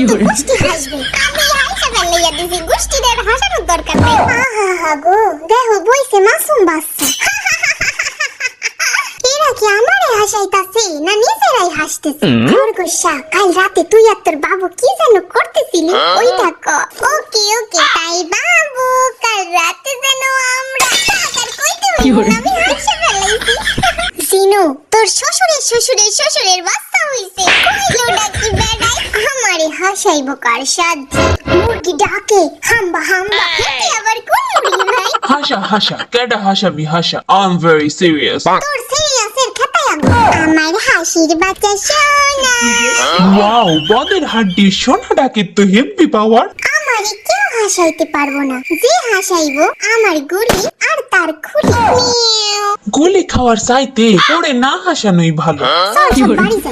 গোষ্ঠী হাসবে। আমি হাসা ফেলাইয়া দিছি, গোষ্ঠীদের হাসানোর দরকার নেই। আহা গো, দেখো বইছে মাসুম বাচ্চা। এরা কি আমারে হাসাইতাছে না নিজেরাই হাসতেছে? খরগোশা, কাল রাতে তুই আর তোর বাবু কি যেন করতেছিলি, ওইটা ক। ওকে ওকে, তাই বাবু কাল রাতে যেন আমরা আর কইতে হইব না, আমি হাসা ফেলাইছি। জিনু, তোর শ্বশুরের শ্বশুরের শ্বশুরের বাচ্চা হইছে, কইলো নাকি বেড়াই আমারে হাসাইব কার সাথে? মুরগি ডাকে হাম্বা হাম্বা, হেঁটে আবার কোন মুরগি ভাই? হাসা হাসা কেডা হাসাবি হাসা, আই এম ভেরি সিরিয়াস। তোর সিরিয়াসের খাতায় আমার হাসির বাচ্চা সোনা। ওয়াও, বদের হাড্ডির সোনা ডাকে তো হেভি পাওয়ার। আমারে কেউ হাসাইতে পারবো না, যে হাসাইবো আমার গুলি আর তার খুলি। গুলি খাওয়ার চাইতে পড়ে না হাসানোই ভালো। চল সব বাড়ি যাই।